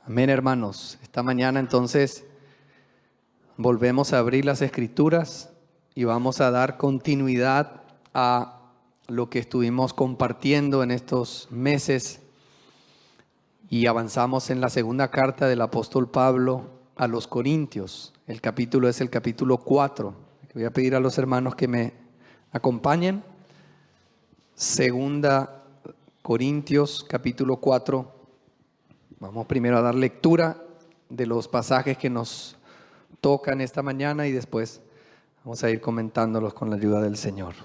Amén, hermanos. Esta mañana entonces volvemos a abrir las Escrituras y vamos a dar continuidad a lo que estuvimos compartiendo en estos meses y avanzamos en la segunda carta del apóstol Pablo a los Corintios. El capítulo es el capítulo 4. Voy a pedir a los hermanos que me acompañen. Segunda Corintios, capítulo 4. Vamos primero a dar lectura de los pasajes que nos tocan esta mañana y después vamos a ir comentándolos con la ayuda del Señor.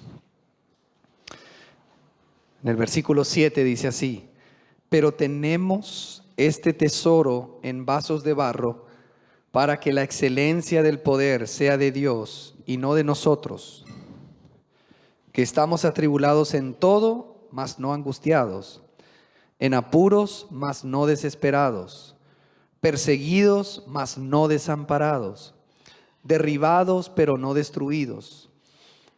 En el versículo 7 dice así: pero tenemos este tesoro en vasos de barro para que la excelencia del poder sea de Dios y no de nosotros, que estamos atribulados en todo, mas no angustiados, en apuros, mas no desesperados, perseguidos, mas no desamparados, derribados, pero no destruidos,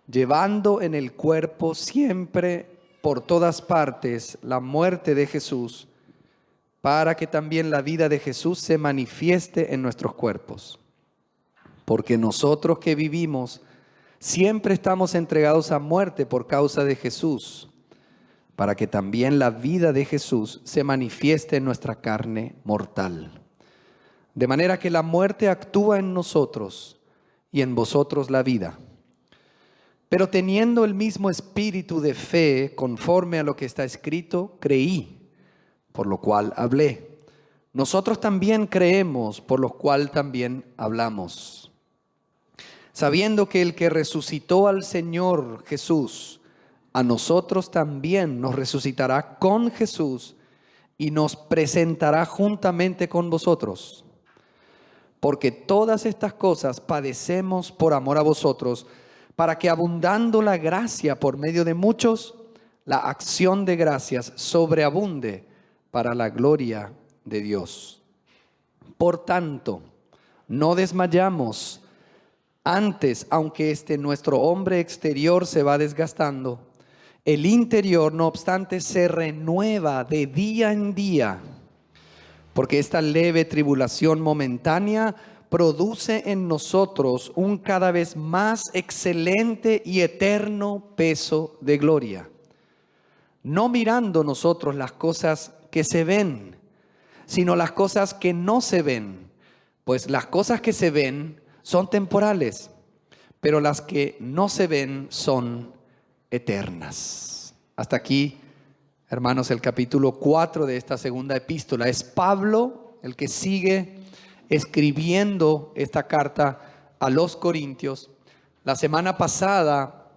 llevando en el cuerpo siempre por todas partes la muerte de Jesús, para que también la vida de Jesús se manifieste en nuestros cuerpos. Porque nosotros que vivimos siempre estamos entregados a muerte por causa de Jesús, para que también la vida de Jesús se manifieste en nuestra carne mortal. De manera que la muerte actúa en nosotros y en vosotros la vida. Pero teniendo el mismo espíritu de fe, conforme a lo que está escrito, creí, por lo cual hablé. Nosotros también creemos, por lo cual también hablamos. Sabiendo que el que resucitó al Señor Jesús, a nosotros también nos resucitará con Jesús y nos presentará juntamente con vosotros. Porque todas estas cosas padecemos por amor a vosotros, para que abundando la gracia por medio de muchos, la acción de gracias sobreabunde para la gloria de Dios. Por tanto, no desmayamos. Antes, aunque nuestro hombre exterior se va desgastando, el interior, no obstante, se renueva de día en día, porque esta leve tribulación momentánea produce en nosotros un cada vez más excelente y eterno peso de gloria, no mirando nosotros las cosas que se ven, sino las cosas que no se ven, pues las cosas que se ven son temporales, pero las que no se ven son eternas. Hasta aquí, hermanos, el capítulo 4 de esta segunda epístola. Es Pablo el que sigue escribiendo esta carta a los Corintios. La semana pasada,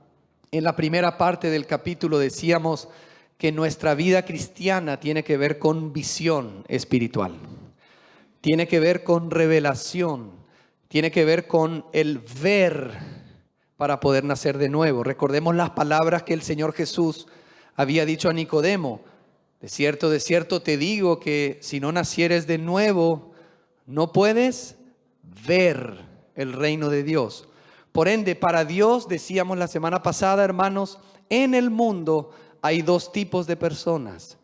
en la primera parte del capítulo, decíamos que nuestra vida cristiana tiene que ver con visión espiritual, tiene que ver con revelación, tiene que ver con el ver para poder nacer de nuevo. Recordemos las palabras que el Señor Jesús había dicho a Nicodemo: de cierto te digo que si no nacieres de nuevo, no puedes ver el reino de Dios. Por ende, para Dios, decíamos la semana pasada, hermanos, en el mundo hay dos tipos de personas: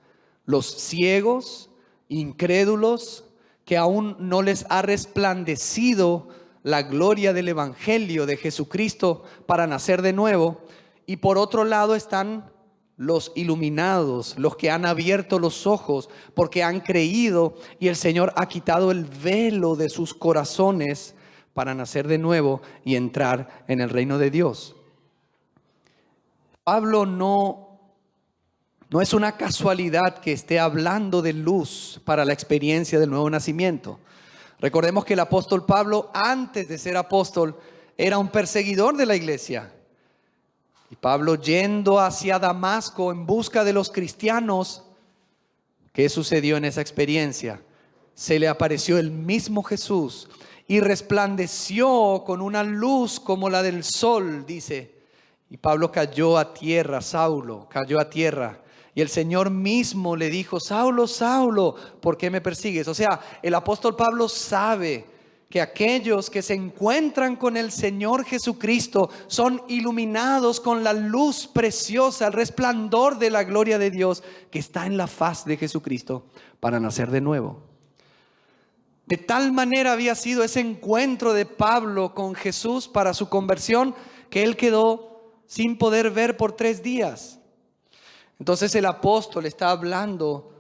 los ciegos, incrédulos, que aún no les ha resplandecido la gloria del Evangelio de Jesucristo para nacer de nuevo. Y por otro lado están los iluminados, los que han abierto los ojos porque han creído y el Señor ha quitado el velo de sus corazones para nacer de nuevo y entrar en el reino de Dios. Pablo no es una casualidad que esté hablando de luz para la experiencia del nuevo nacimiento. Recordemos que el apóstol Pablo, antes de ser apóstol, era un perseguidor de la iglesia. Y Pablo, yendo hacia Damasco en busca de los cristianos, ¿qué sucedió en esa experiencia? Se le apareció el mismo Jesús y resplandeció con una luz como la del sol, dice. Y Pablo cayó a tierra, Saulo cayó a tierra. Y el Señor mismo le dijo: Saulo, Saulo, ¿por qué me persigues? O sea, el apóstol Pablo sabe que aquellos que se encuentran con el Señor Jesucristo son iluminados con la luz preciosa, el resplandor de la gloria de Dios que está en la faz de Jesucristo para nacer de nuevo. De tal manera había sido ese encuentro de Pablo con Jesús para su conversión que él quedó sin poder ver por 3 días. Entonces el apóstol está hablando,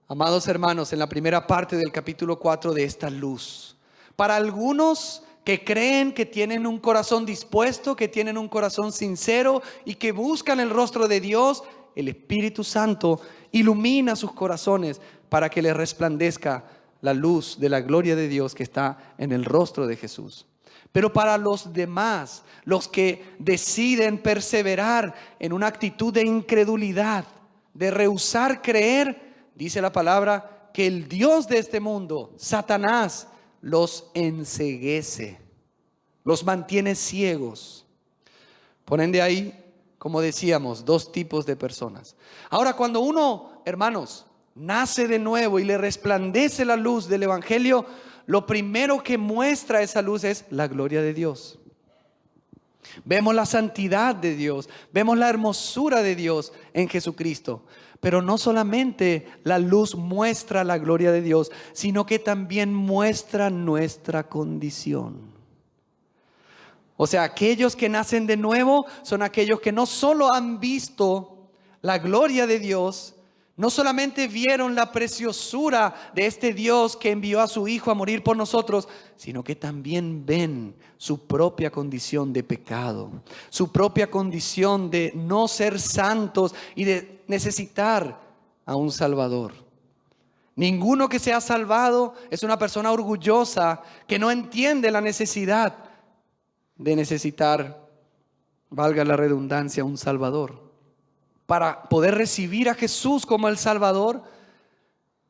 amados hermanos, en la primera parte del capítulo 4 de esta luz. Para algunos que creen que tienen un corazón dispuesto, que tienen un corazón sincero y que buscan el rostro de Dios, el Espíritu Santo ilumina sus corazones para que les resplandezca la luz de la gloria de Dios que está en el rostro de Jesús. Pero para los demás, los que deciden perseverar en una actitud de incredulidad, de rehusar creer, dice la palabra que el Dios de este mundo, Satanás, los enceguece, los mantiene ciegos. Ponen de ahí, como decíamos, 2 tipos de personas. Ahora, cuando uno, hermanos, nace de nuevo y le resplandece la luz del Evangelio, lo primero que muestra esa luz es la gloria de Dios. Vemos la santidad de Dios, vemos la hermosura de Dios en Jesucristo. Pero no solamente la luz muestra la gloria de Dios, sino que también muestra nuestra condición. O sea, aquellos que nacen de nuevo son aquellos que no solo han visto la gloria de Dios, no solamente vieron la preciosura de este Dios que envió a su Hijo a morir por nosotros, sino que también ven su propia condición de pecado, su propia condición de no ser santos y de necesitar a un Salvador. Ninguno que se ha salvado es una persona orgullosa que no entiende la necesidad de necesitar, valga la redundancia, un Salvador. Para poder recibir a Jesús como el Salvador,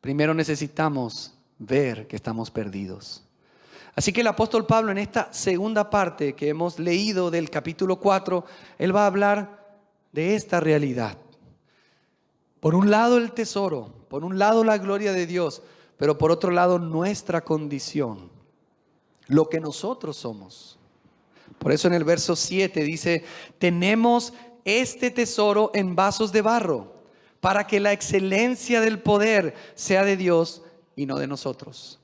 primero necesitamos ver que estamos perdidos. Así que el apóstol Pablo, en esta segunda parte que hemos leído del capítulo 4, él va a hablar de esta realidad. Por un lado el tesoro, por un lado la gloria de Dios, pero por otro lado nuestra condición, lo que nosotros somos. Por eso en el verso 7 dice, tenemos este tesoro en vasos de barro, para que la excelencia del poder sea de Dios y no de nosotros.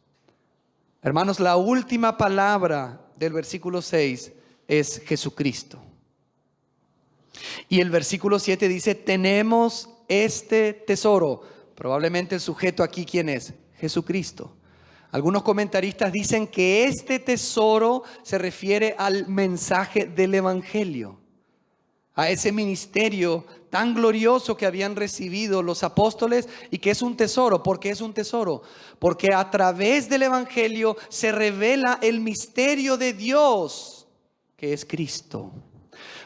Hermanos, la última palabra del versículo 6 es Jesucristo. Y el versículo 7 dice, tenemos este tesoro. Probablemente el sujeto aquí, ¿quién es? Jesucristo. Algunos comentaristas dicen que este tesoro se refiere al mensaje del Evangelio, a ese ministerio tan glorioso que habían recibido los apóstoles y que es un tesoro. ¿Por qué es un tesoro? Porque a través del Evangelio se revela el misterio de Dios, que es Cristo.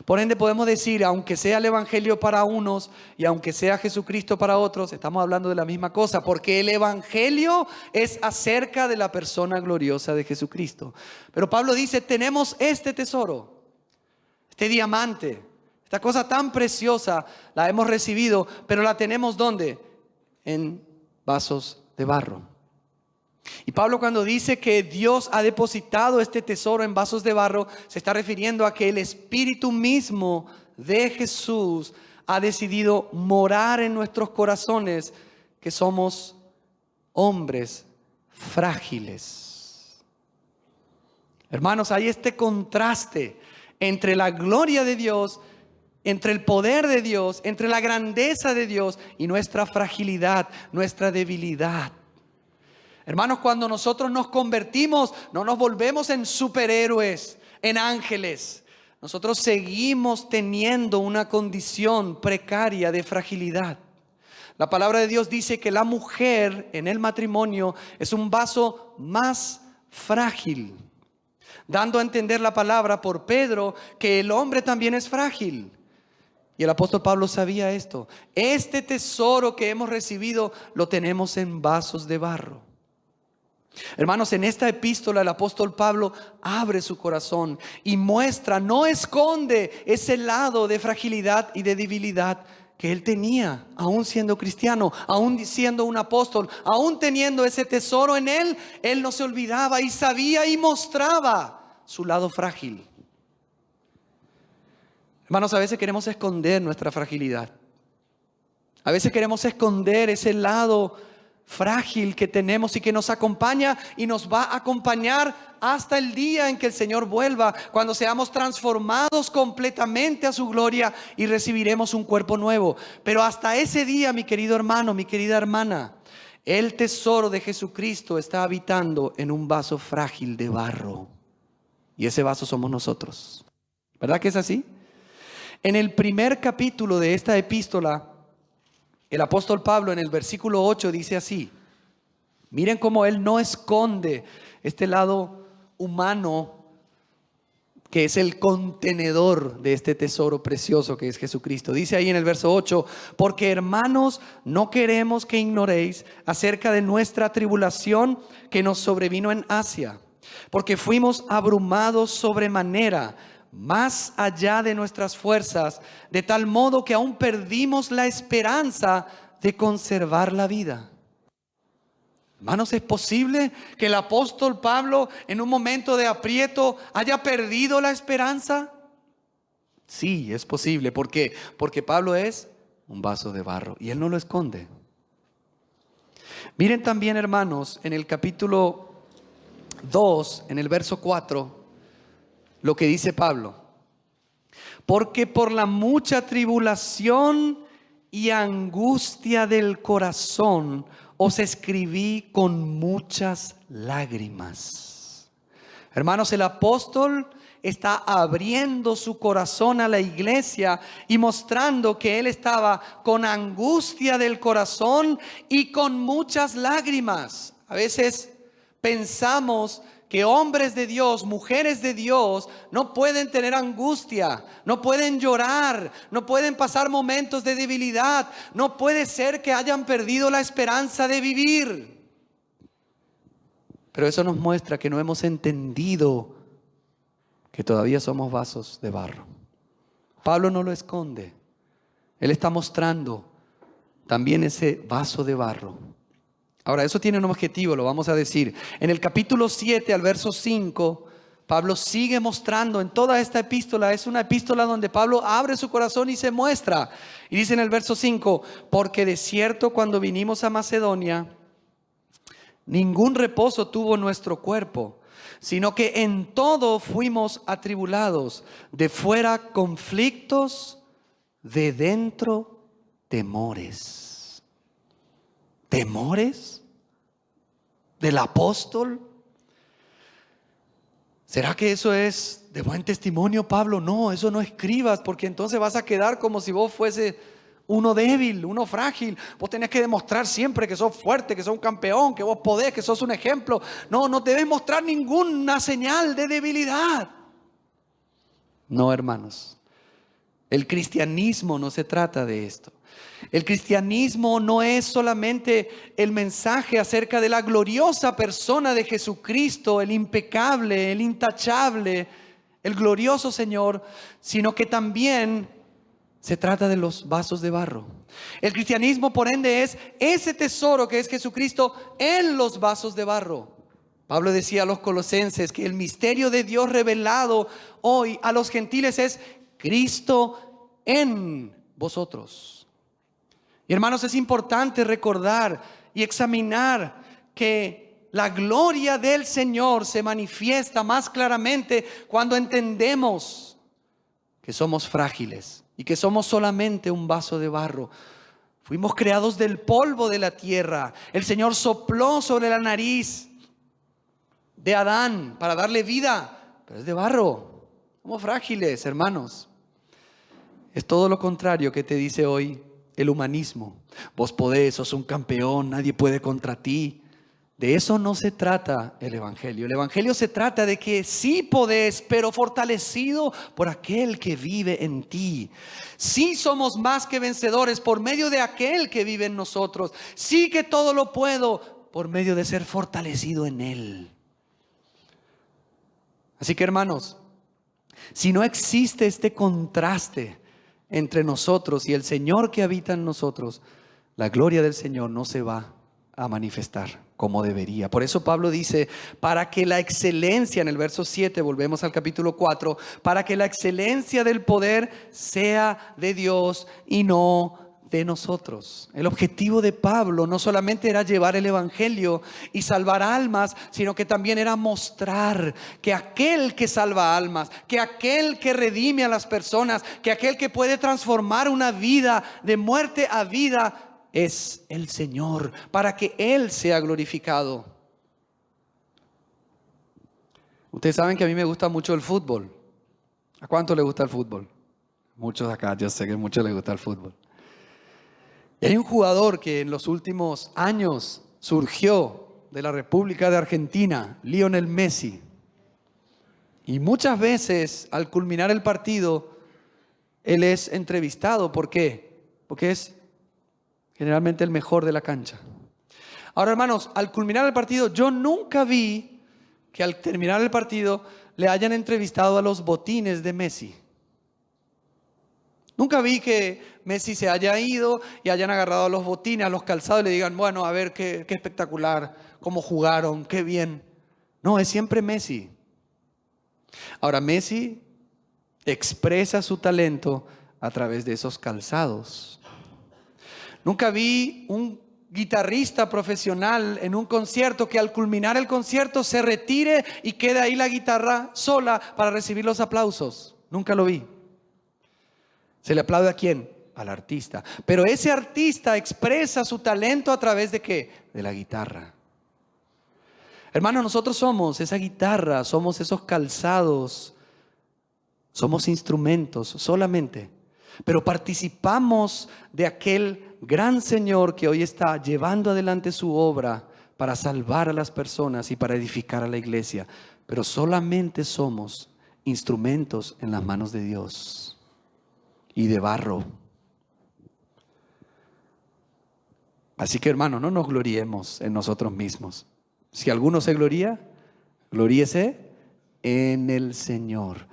Por ende podemos decir, aunque sea el Evangelio para unos y aunque sea Jesucristo para otros, estamos hablando de la misma cosa, porque el Evangelio es acerca de la persona gloriosa de Jesucristo. Pero Pablo dice, tenemos este tesoro, este diamante, esta cosa tan preciosa, la hemos recibido, pero la tenemos ¿dónde? En vasos de barro. Y Pablo, cuando dice que Dios ha depositado este tesoro en vasos de barro, se está refiriendo a que el Espíritu mismo de Jesús ha decidido morar en nuestros corazones, que somos hombres frágiles. Hermanos, hay este contraste entre la gloria de Dios, entre el poder de Dios, entre la grandeza de Dios y nuestra fragilidad, nuestra debilidad. Hermanos, cuando nosotros nos convertimos, no nos volvemos en superhéroes, en ángeles. Nosotros seguimos teniendo una condición precaria de fragilidad. La palabra de Dios dice que la mujer en el matrimonio es un vaso más frágil, dando a entender la palabra por Pedro que el hombre también es frágil. Y el apóstol Pablo sabía esto. Este tesoro que hemos recibido lo tenemos en vasos de barro. Hermanos, en esta epístola el apóstol Pablo abre su corazón y muestra, no esconde ese lado de fragilidad y de debilidad que él tenía, aún siendo cristiano, aún siendo un apóstol, aún teniendo ese tesoro en él. Él no se olvidaba y sabía y mostraba su lado frágil. Hermanos, a veces queremos esconder nuestra fragilidad. A veces queremos esconder ese lado frágil que tenemos y que nos acompaña y nos va a acompañar hasta el día en que el Señor vuelva, cuando seamos transformados completamente a su gloria y recibiremos un cuerpo nuevo. Pero hasta ese día, mi querido hermano, mi querida hermana, el tesoro de Jesucristo está habitando en un vaso frágil de barro. Y ese vaso somos nosotros. ¿Verdad que es así? En el primer capítulo de esta epístola, el apóstol Pablo en el versículo 8 dice así. Miren cómo él no esconde este lado humano que es el contenedor de este tesoro precioso que es Jesucristo. Dice ahí en el verso 8, porque hermanos, no queremos que ignoréis acerca de nuestra tribulación que nos sobrevino en Asia, porque fuimos abrumados sobremanera, más allá de nuestras fuerzas, de tal modo que aún perdimos la esperanza de conservar la vida. Hermanos, ¿es posible que el apóstol Pablo en un momento de aprieto haya perdido la esperanza? Sí, es posible. ¿Por qué? Porque Pablo es un vaso de barro y él no lo esconde. Miren también, hermanos, en el capítulo 2, en el verso 4, lo que dice Pablo. Porque por la mucha tribulación y angustia del corazón os escribí con muchas lágrimas. Hermanos, el apóstol está abriendo su corazón a la iglesia y mostrando que él estaba con angustia del corazón y con muchas lágrimas. A veces pensamos que hombres de Dios, mujeres de Dios, no pueden tener angustia, no pueden llorar, no pueden pasar momentos de debilidad. No puede ser que hayan perdido la esperanza de vivir. Pero eso nos muestra que no hemos entendido que todavía somos vasos de barro. Pablo no lo esconde. Él está mostrando también ese vaso de barro. Ahora, eso tiene un objetivo, lo vamos a decir. En el capítulo 7 al verso 5, Pablo sigue mostrando en toda esta epístola. Es una epístola donde Pablo abre su corazón y se muestra. Y dice en el verso 5, porque de cierto cuando vinimos a Macedonia, ningún reposo tuvo nuestro cuerpo, sino que en todo fuimos atribulados, de fuera conflictos, de dentro temores. ¿Temores del apóstol? ¿Será que eso es de buen testimonio, Pablo? No, eso no escribas, porque entonces vas a quedar como si vos fuese uno débil, uno frágil. Vos tenés que demostrar siempre que sos fuerte, que sos un campeón, que vos podés, que sos un ejemplo. No, no debes mostrar ninguna señal de debilidad. No, hermanos. El cristianismo no se trata de esto. El cristianismo no es solamente el mensaje acerca de la gloriosa persona de Jesucristo, el impecable, el intachable, el glorioso Señor, sino que también se trata de los vasos de barro. El cristianismo, por ende, es ese tesoro que es Jesucristo en los vasos de barro. Pablo decía a los colosenses que el misterio de Dios revelado hoy a los gentiles es Cristo en vosotros. Y hermanos, es importante recordar y examinar que la gloria del Señor se manifiesta más claramente cuando entendemos que somos frágiles y que somos solamente un vaso de barro. Fuimos creados del polvo de la tierra. El Señor sopló sobre la nariz de Adán para darle vida, pero es de barro. Somos frágiles, hermanos. Es todo lo contrario que te dice hoy el humanismo. Vos podés, sos un campeón, nadie puede contra ti. De eso no se trata el Evangelio. El Evangelio se trata de que sí podés, pero fortalecido por aquel que vive en ti. Sí somos más que vencedores por medio de aquel que vive en nosotros. Sí que todo lo puedo por medio de ser fortalecido en Él. Así que, hermanos, si no existe este contraste entre nosotros y el Señor que habita en nosotros, la gloria del Señor no se va a manifestar como debería. Por eso Pablo dice, para que la excelencia, en el verso 7, volvemos al capítulo 4, para que la excelencia del poder sea de Dios y no de nosotros. El objetivo de Pablo no solamente era llevar el evangelio y salvar almas, sino que también era mostrar que aquel que salva almas, que aquel que redime a las personas, que aquel que puede transformar una vida de muerte a vida es el Señor, para que Él sea glorificado. Ustedes saben que a mí me gusta mucho el fútbol. ¿A cuánto le gusta el fútbol? Muchos acá, yo sé que a muchos les gusta el fútbol. Y hay un jugador que en los últimos años surgió de la República de Argentina, Lionel Messi. Y muchas veces al culminar el partido, él es entrevistado. ¿Por qué? Porque es generalmente el mejor de la cancha. Ahora, hermanos, al culminar el partido, yo nunca vi que al terminar el partido le hayan entrevistado a los botines de Messi. Nunca vi que Messi se haya ido y hayan agarrado a los botines, a los calzados y le digan, bueno, a ver qué espectacular, cómo jugaron, qué bien. No, es siempre Messi. Ahora, Messi expresa su talento a través de esos calzados. Nunca vi un guitarrista profesional en un concierto que al culminar el concierto se retire y quede ahí la guitarra sola para recibir los aplausos. Nunca lo vi. ¿Se le aplaude a quién? Al artista. Pero ese artista expresa su talento a través de ¿qué? De la guitarra. Hermanos, nosotros somos esa guitarra, somos esos calzados, somos instrumentos solamente. Pero participamos de aquel gran Señor que hoy está llevando adelante su obra para salvar a las personas y para edificar a la iglesia. Pero solamente somos instrumentos en las manos de Dios. Y de barro. Así que, hermano, no nos gloriemos en nosotros mismos. Si alguno se gloría, gloríese en el Señor.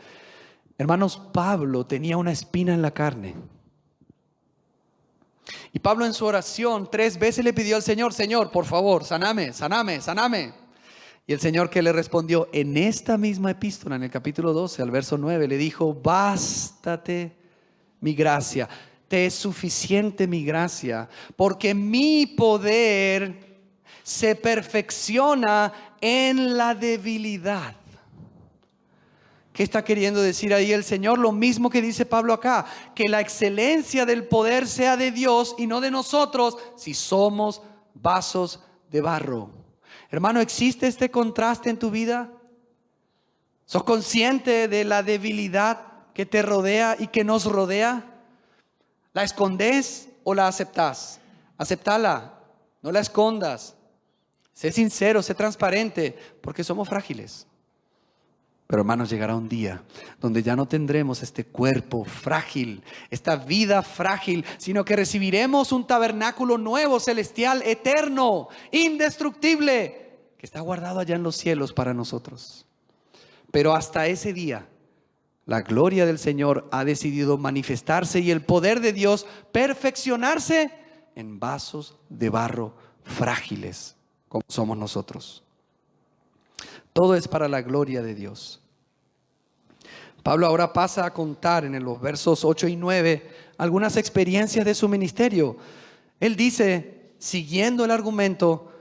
Hermanos, Pablo tenía una espina en la carne. Y Pablo en su oración 3 veces le pidió al Señor, Señor, por favor, saname, saname, saname. Y el Señor, que le respondió en esta misma epístola, en el capítulo 12, al verso 9, le dijo, bástate mi gracia, te es suficiente mi gracia, porque mi poder se perfecciona en la debilidad. ¿Qué está queriendo decir ahí el Señor? Lo mismo que dice Pablo acá, que la excelencia del poder sea de Dios y no de nosotros, si somos vasos de barro. Hermano, ¿existe este contraste en tu vida? ¿Sos consciente de la debilidad que te rodea y que nos rodea? ¿La escondes o la aceptás? Aceptala, no la escondas. Sé sincero, sé transparente, porque somos frágiles. Pero hermanos, llegará un día donde ya no tendremos este cuerpo frágil, esta vida frágil, sino que recibiremos un tabernáculo nuevo, celestial, eterno, indestructible, que está guardado allá en los cielos para nosotros. Pero hasta ese día, la gloria del Señor ha decidido manifestarse y el poder de Dios perfeccionarse en vasos de barro frágiles, como somos nosotros. Todo es para la gloria de Dios. Pablo ahora pasa a contar en los versos 8 y 9 algunas experiencias de su ministerio. Él dice, siguiendo el argumento,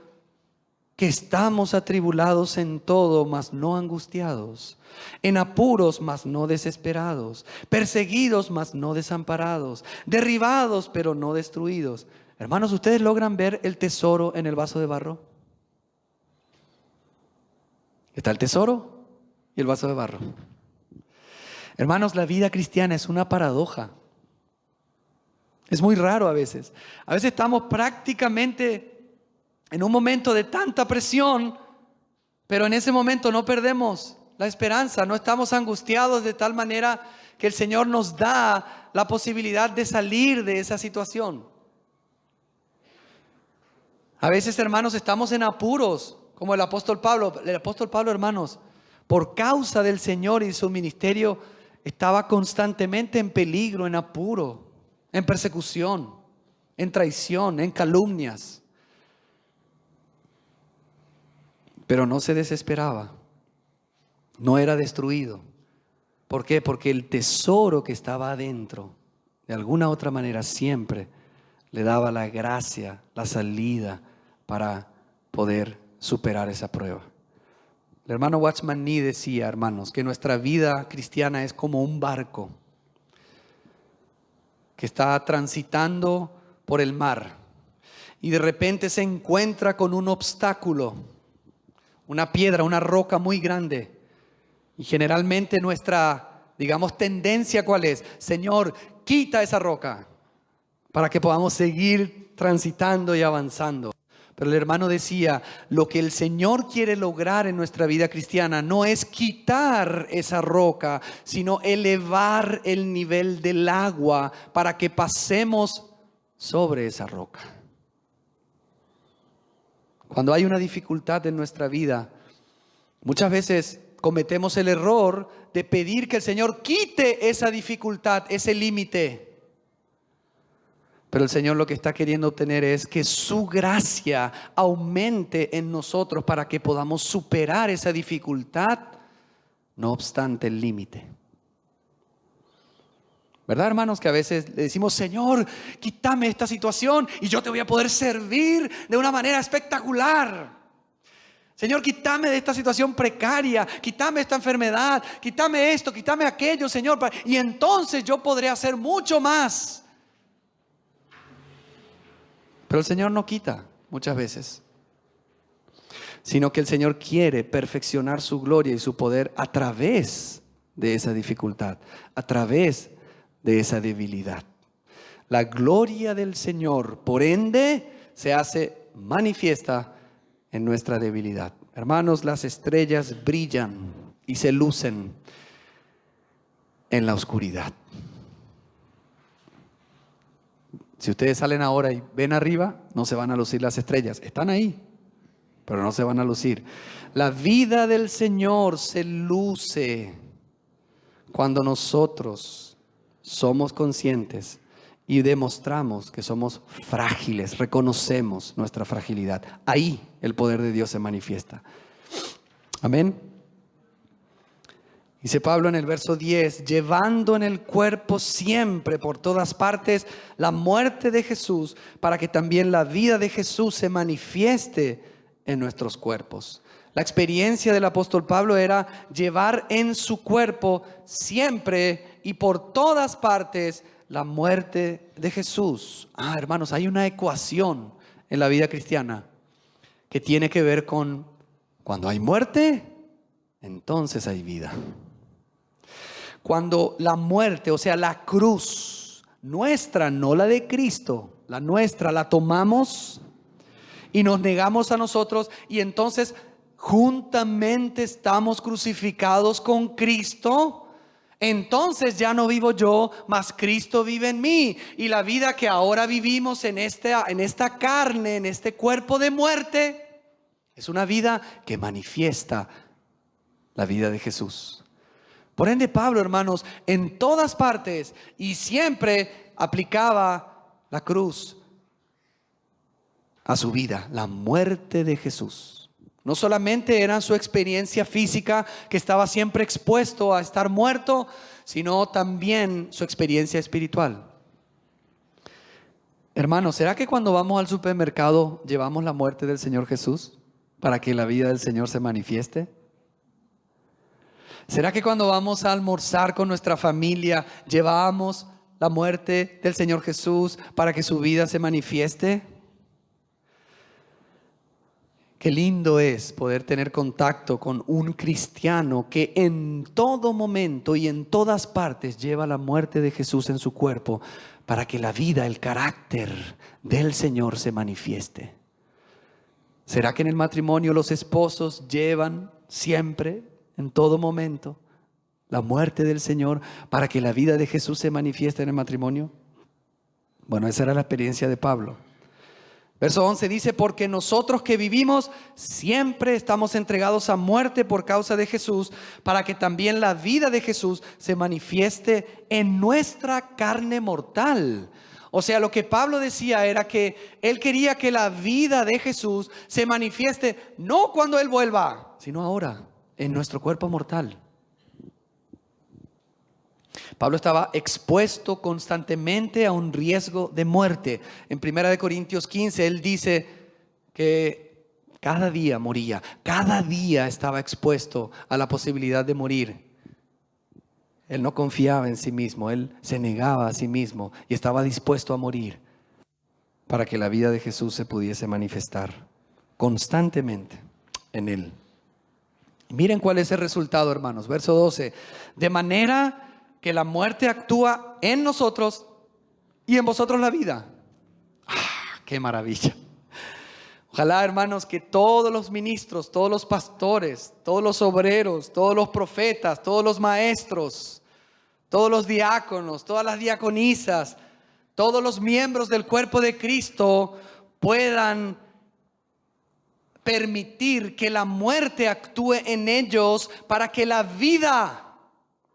que estamos atribulados en todo, mas no angustiados, en apuros, mas no desesperados, perseguidos, mas no desamparados, derribados, pero no destruidos. Hermanos, ¿ustedes logran ver el tesoro en el vaso de barro? Está el tesoro y el vaso de barro. Hermanos, la vida cristiana es una paradoja. Es muy raro a veces. A veces estamos prácticamente en un momento de tanta presión, pero en ese momento no perdemos la esperanza, no estamos angustiados de tal manera que el Señor nos da la posibilidad de salir de esa situación. A veces, hermanos, estamos en apuros, como el apóstol Pablo. El apóstol Pablo, hermanos, por causa del Señor y su ministerio, estaba constantemente en peligro, en apuro, en persecución, en traición, en calumnias. Pero no se desesperaba, no era destruido. ¿Por qué? Porque el tesoro que estaba adentro, de alguna otra manera, siempre le daba la gracia, la salida para poder superar esa prueba. El hermano Watchman Nee decía, hermanos, que nuestra vida cristiana es como un barco que está transitando por el mar y de repente se encuentra con un obstáculo, una piedra, una roca muy grande. Y generalmente nuestra, digamos, tendencia, ¿cuál es? Señor, quita esa roca para que podamos seguir transitando y avanzando. Pero el hermano decía, lo que el Señor quiere lograr en nuestra vida cristiana no es quitar esa roca, sino elevar el nivel del agua para que pasemos sobre esa roca. Cuando hay una dificultad en nuestra vida, muchas veces cometemos el error de pedir que el Señor quite esa dificultad, ese límite. Pero el Señor lo que está queriendo obtener es que su gracia aumente en nosotros para que podamos superar esa dificultad, no obstante el límite. ¿Verdad, hermanos? Que a veces le decimos, Señor, quítame esta situación y yo te voy a poder servir de una manera espectacular. Señor, quítame de esta situación precaria, quítame esta enfermedad, quítame esto, quítame aquello, Señor. Y entonces yo podré hacer mucho más. Pero el Señor no quita muchas veces, sino que el Señor quiere perfeccionar su gloria y su poder a través de esa dificultad, a través de esa debilidad. La gloria del Señor, por ende, se hace manifiesta en nuestra debilidad. Hermanos, las estrellas brillan y se lucen en la oscuridad. Si ustedes salen ahora y ven arriba, no se van a lucir las estrellas. Están ahí, pero no se van a lucir. La vida del Señor se luce cuando nosotros somos conscientes y demostramos que somos frágiles, reconocemos nuestra fragilidad. Ahí el poder de Dios se manifiesta. Amén. Dice Pablo en el verso 10, llevando en el cuerpo siempre por todas partes la muerte de Jesús, para que también la vida de Jesús se manifieste en nuestros cuerpos. La experiencia del apóstol Pablo era llevar en su cuerpo siempre y por todas partes la muerte de Jesús. Hermanos, hay una ecuación en la vida cristiana que tiene que ver con cuando hay muerte, entonces hay vida. Cuando la muerte, o sea, la cruz nuestra, no la de Cristo, la nuestra, la tomamos y nos negamos a nosotros y entonces juntamente estamos crucificados con Cristo, entonces ya no vivo yo, mas Cristo vive en mí. Y la vida que ahora vivimos en esta carne, en este cuerpo de muerte, es una vida que manifiesta la vida de Jesús. Por ende, Pablo, hermanos, en todas partes y siempre aplicaba la cruz a su vida, la muerte de Jesús. No solamente era su experiencia física, que estaba siempre expuesto a estar muerto, sino también su experiencia espiritual. Hermanos, ¿será que cuando vamos al supermercado llevamos la muerte del Señor Jesús para que la vida del Señor se manifieste? ¿Será que cuando vamos a almorzar con nuestra familia llevamos la muerte del Señor Jesús para que su vida se manifieste? Qué lindo es poder tener contacto con un cristiano que en todo momento y en todas partes lleva la muerte de Jesús en su cuerpo para que la vida, el carácter del Señor se manifieste. ¿Será que en el matrimonio los esposos llevan siempre, en todo momento, la muerte del Señor para que la vida de Jesús se manifieste en el matrimonio? Bueno, esa era la experiencia de Pablo. Verso 11 dice, porque nosotros que vivimos siempre estamos entregados a muerte por causa de Jesús, para que también la vida de Jesús se manifieste en nuestra carne mortal. O sea, lo que Pablo decía era que él quería que la vida de Jesús se manifieste no cuando Él vuelva, sino ahora, en nuestro cuerpo mortal. Pablo estaba expuesto constantemente a un riesgo de muerte. En 1 Corintios 15 él dice que cada día moría, cada día estaba expuesto a la posibilidad de morir. Él no confiaba en sí mismo, él se negaba a sí mismo y estaba dispuesto a morir para que la vida de Jesús se pudiese manifestar constantemente en él. Miren cuál es el resultado, hermanos. Verso 12. De manera que la muerte actúa en nosotros y en vosotros la vida. ¡Ah, qué maravilla! Ojalá, hermanos, que todos los ministros, todos los pastores, todos los obreros, todos los profetas, todos los maestros, todos los diáconos, todas las diaconisas, todos los miembros del cuerpo de Cristo puedan permitir que la muerte actúe en ellos para que la vida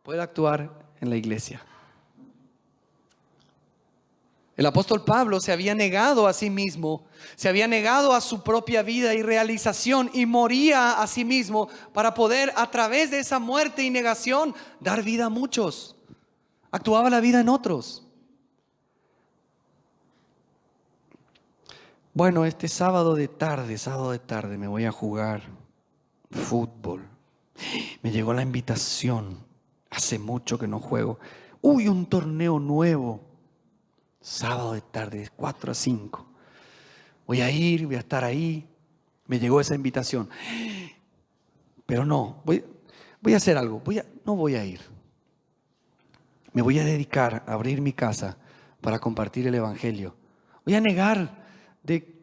pueda actuar en la iglesia. El apóstol Pablo se había negado a sí mismo, se había negado a su propia vida y realización y moría a sí mismo para poder a través de esa muerte y negación dar vida a muchos. Actuaba la vida en otros. Bueno, este sábado de tarde me voy a jugar fútbol. Me llegó la invitación. Hace mucho que no juego. Uy, un torneo nuevo. Sábado de tarde, de 4 a 5. Voy a ir, voy a estar ahí. Me llegó esa invitación. Pero no, voy a hacer algo. No voy a ir. Me voy a dedicar a abrir mi casa para compartir el evangelio. Voy a negar de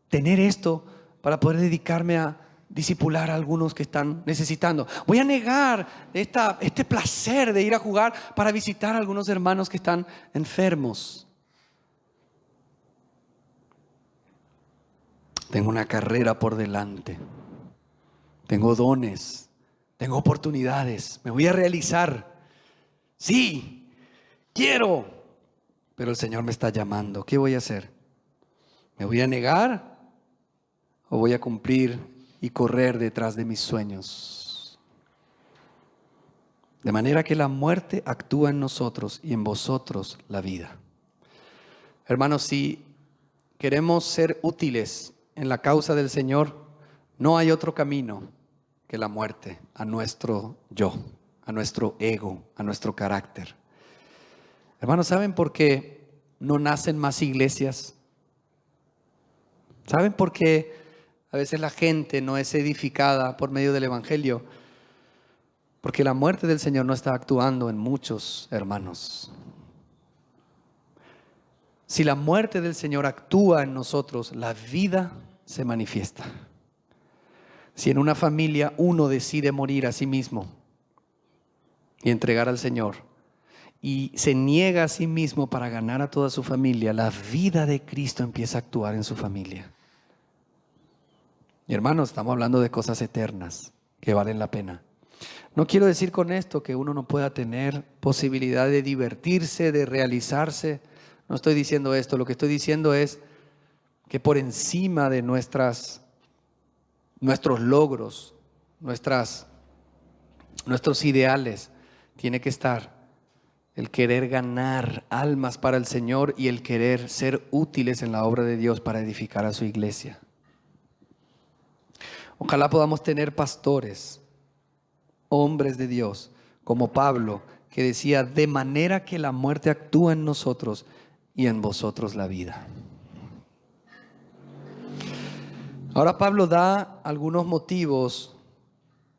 tener esto para poder dedicarme a discipular a algunos que están necesitando. Voy a negar este placer de ir a jugar para visitar a algunos hermanos que están enfermos. Tengo una carrera por delante. Tengo dones. Tengo oportunidades. Me voy a realizar. Sí, quiero. Pero el Señor me está llamando. ¿Qué voy a hacer? ¿Me voy a negar o voy a cumplir y correr detrás de mis sueños? De manera que la muerte actúa en nosotros y en vosotros la vida. Hermanos, si queremos ser útiles en la causa del Señor, no hay otro camino que la muerte a nuestro yo, a nuestro ego, a nuestro carácter. Hermanos, ¿saben por qué no nacen más iglesias? ¿Saben por qué a veces la gente no es edificada por medio del evangelio? Porque la muerte del Señor no está actuando en muchos hermanos. Si la muerte del Señor actúa en nosotros, la vida se manifiesta. Si en una familia uno decide morir a sí mismo y entregar al Señor y se niega a sí mismo para ganar a toda su familia, la vida de Cristo empieza a actuar en su familia. Y hermanos, estamos hablando de cosas eternas que valen la pena. No quiero decir con esto que uno no pueda tener posibilidad de divertirse, de realizarse. No estoy diciendo esto. Lo que estoy diciendo es que por encima de nuestros logros, nuestros ideales, tiene que estar el querer ganar almas para el Señor y el querer ser útiles en la obra de Dios para edificar a su iglesia. Ojalá podamos tener pastores, hombres de Dios, como Pablo, que decía, de manera que la muerte actúa en nosotros y en vosotros la vida. Ahora Pablo da algunos motivos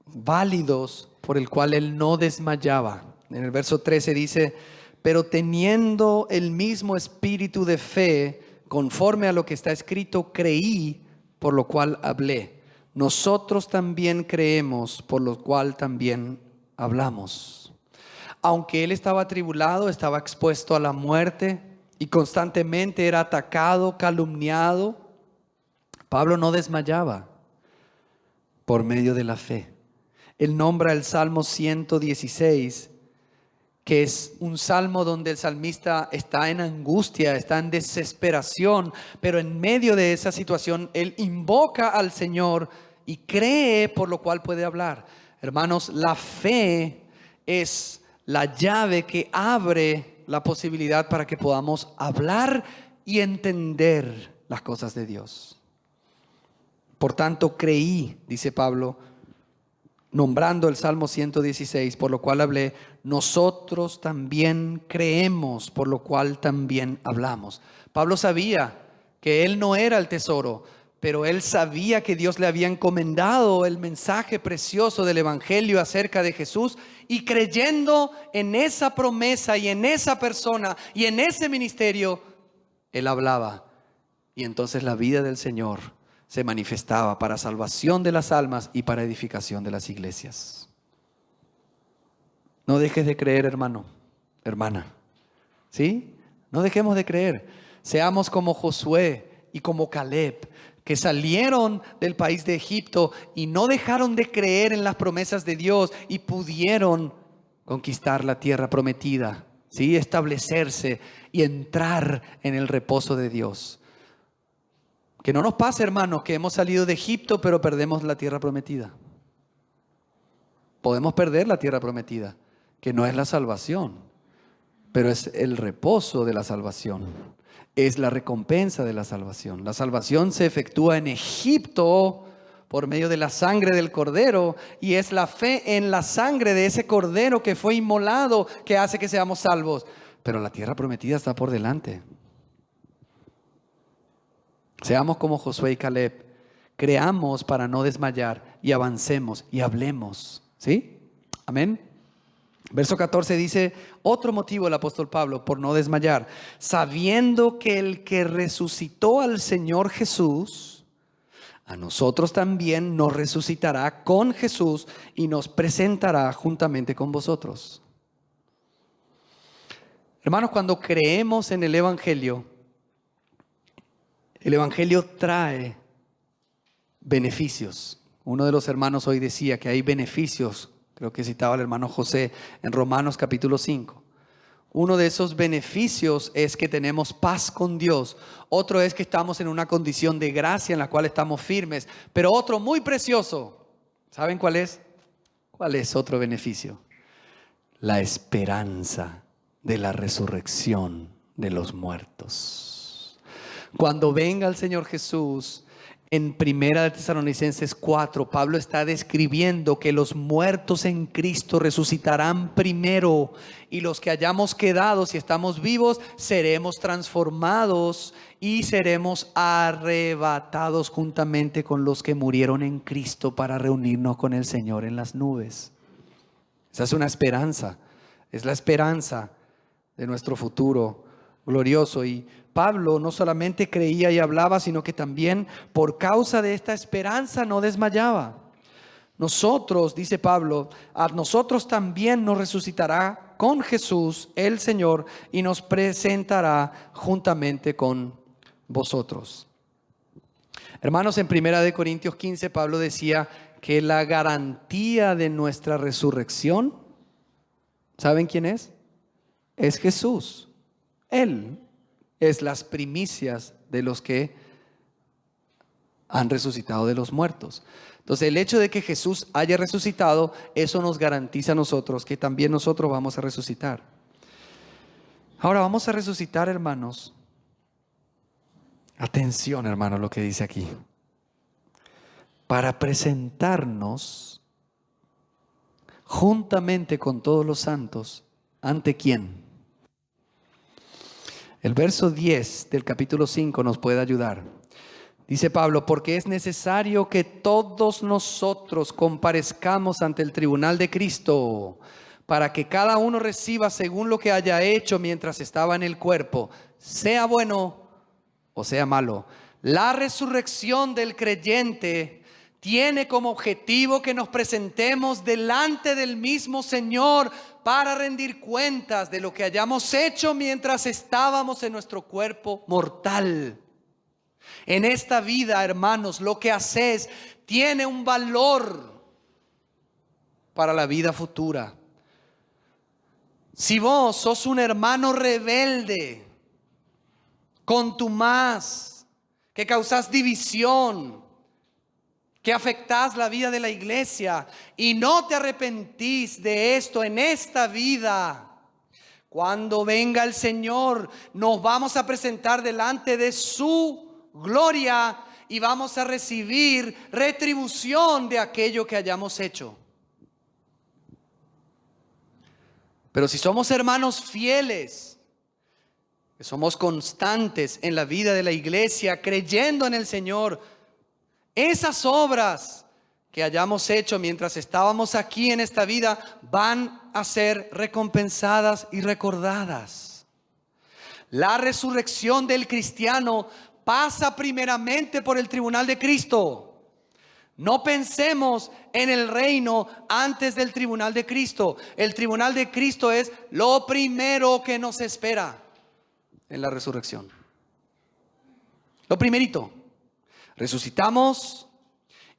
válidos por el cual él no desmayaba. En el verso 13 dice, pero teniendo el mismo espíritu de fe, conforme a lo que está escrito, creí, por lo cual hablé. Nosotros también creemos, por lo cual también hablamos. Aunque él estaba atribulado, estaba expuesto a la muerte y constantemente era atacado, calumniado, Pablo no desmayaba por medio de la fe. Él nombra el Salmo 116, que es un salmo donde el salmista está en angustia, está en desesperación, pero en medio de esa situación él invoca al Señor y cree, por lo cual puede hablar. Hermanos, la fe es la llave que abre la posibilidad para que podamos hablar y entender las cosas de Dios. Por tanto, creí, dice Pablo, nombrando el Salmo 116, por lo cual hablé. Nosotros también creemos, por lo cual también hablamos. Pablo sabía que él no era el tesoro, pero él sabía que Dios le había encomendado el mensaje precioso del Evangelio acerca de Jesús, y creyendo en esa promesa y en esa persona y en ese ministerio, él hablaba. Y entonces la vida del Señor se manifestaba para salvación de las almas y para edificación de las iglesias. No dejes de creer, hermano, hermana. ¿Sí? No dejemos de creer. Seamos como Josué y como Caleb, que salieron del país de Egipto y no dejaron de creer en las promesas de Dios y pudieron conquistar la tierra prometida, ¿sí? Establecerse y entrar en el reposo de Dios. Que no nos pase, hermanos, que hemos salido de Egipto pero perdemos la tierra prometida. Podemos perder la tierra prometida, que no es la salvación, pero es el reposo de la salvación. Es la recompensa de la salvación. La salvación se efectúa en Egipto por medio de la sangre del Cordero, y es la fe en la sangre de ese Cordero que fue inmolado que hace que seamos salvos. Pero la tierra prometida está por delante. Seamos como Josué y Caleb. Creamos para no desmayar y avancemos y hablemos. ¿Sí? Amén. Verso 14 dice, otro motivo el apóstol Pablo por no desmayar, sabiendo que el que resucitó al Señor Jesús, a nosotros también nos resucitará con Jesús y nos presentará juntamente con vosotros. Hermanos, cuando creemos en el Evangelio trae beneficios. Uno de los hermanos hoy decía que hay beneficios. Creo que citaba el hermano José en Romanos capítulo 5. Uno de esos beneficios es que tenemos paz con Dios. Otro es que estamos en una condición de gracia en la cual estamos firmes. Pero otro muy precioso, ¿saben cuál es? ¿Cuál es otro beneficio? La esperanza de la resurrección de los muertos. Cuando venga el Señor Jesús, en 1 Tesalonicenses 4, Pablo está describiendo que los muertos en Cristo resucitarán primero, y los que hayamos quedado, si estamos vivos, seremos transformados y seremos arrebatados juntamente con los que murieron en Cristo para reunirnos con el Señor en las nubes. Esa es una esperanza, es la esperanza de nuestro futuro glorioso. Y Pablo no solamente creía y hablaba, sino que también por causa de esta esperanza no desmayaba. Nosotros, dice Pablo, a nosotros también nos resucitará con Jesús el Señor y nos presentará juntamente con vosotros. Hermanos, en 1 Corintios 15 Pablo decía que la garantía de nuestra resurrección, ¿saben quién es? Es Jesús. Él es las primicias de los que han resucitado de los muertos. Entonces, el hecho de que Jesús haya resucitado, eso nos garantiza a nosotros que también nosotros vamos a resucitar. Ahora vamos a resucitar, hermanos. Atención, hermanos, lo que dice aquí. Para presentarnos juntamente con todos los santos, ¿ante quién? El verso 10 del capítulo 5 nos puede ayudar. Dice Pablo, porque es necesario que todos nosotros comparezcamos ante el tribunal de Cristo, para que cada uno reciba según lo que haya hecho mientras estaba en el cuerpo, sea bueno o sea malo. La resurrección del creyente tiene como objetivo que nos presentemos delante del mismo Señor para rendir cuentas de lo que hayamos hecho mientras estábamos en nuestro cuerpo mortal. En esta vida, hermanos, lo que haces tiene un valor para la vida futura. Si vos sos un hermano rebelde, contumaz, que causás división, que afectás la vida de la iglesia y no te arrepentís de esto en esta vida, cuando venga el Señor, nos vamos a presentar delante de su gloria y vamos a recibir retribución de aquello que hayamos hecho. Pero si somos hermanos fieles, que somos constantes en la vida de la iglesia, creyendo en el Señor, esas obras que hayamos hecho mientras estábamos aquí en esta vida van a ser recompensadas y recordadas. La resurrección del cristiano pasa primeramente por el tribunal de Cristo. No pensemos en el reino antes del tribunal de Cristo. El tribunal de Cristo es lo primero que nos espera en la resurrección. Lo primerito. Resucitamos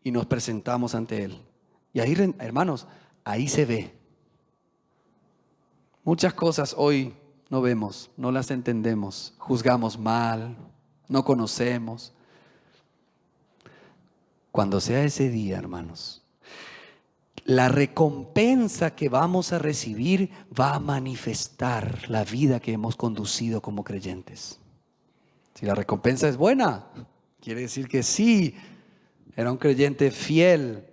y nos presentamos ante Él. Y ahí, hermanos, ahí se ve. Muchas cosas hoy no vemos, no las entendemos, juzgamos mal, no conocemos. Cuando sea ese día, hermanos, la recompensa que vamos a recibir va a manifestar la vida que hemos conducido como creyentes. Si la recompensa es buena, quiere decir que sí, era un creyente fiel,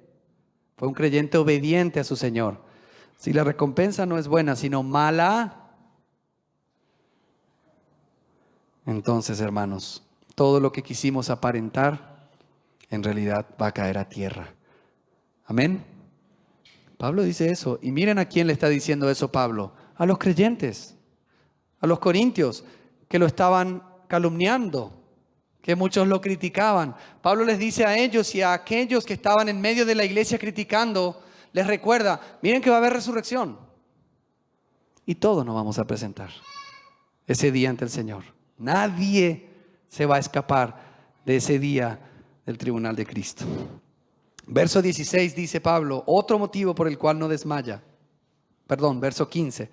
fue un creyente obediente a su Señor. Si la recompensa no es buena, sino mala, entonces, hermanos, todo lo que quisimos aparentar, en realidad va a caer a tierra. Amén. Pablo dice eso. Y miren a quién le está diciendo eso Pablo. A los creyentes, a los corintios, que lo estaban calumniando, que muchos lo criticaban. Pablo les dice a ellos y a aquellos que estaban en medio de la iglesia criticando, les recuerda, miren que va a haber resurrección. Y todos nos vamos a presentar ese día ante el Señor. Nadie se va a escapar de ese día del tribunal de Cristo. Verso 16 dice Pablo, otro motivo por el cual no desmaya. Verso 15.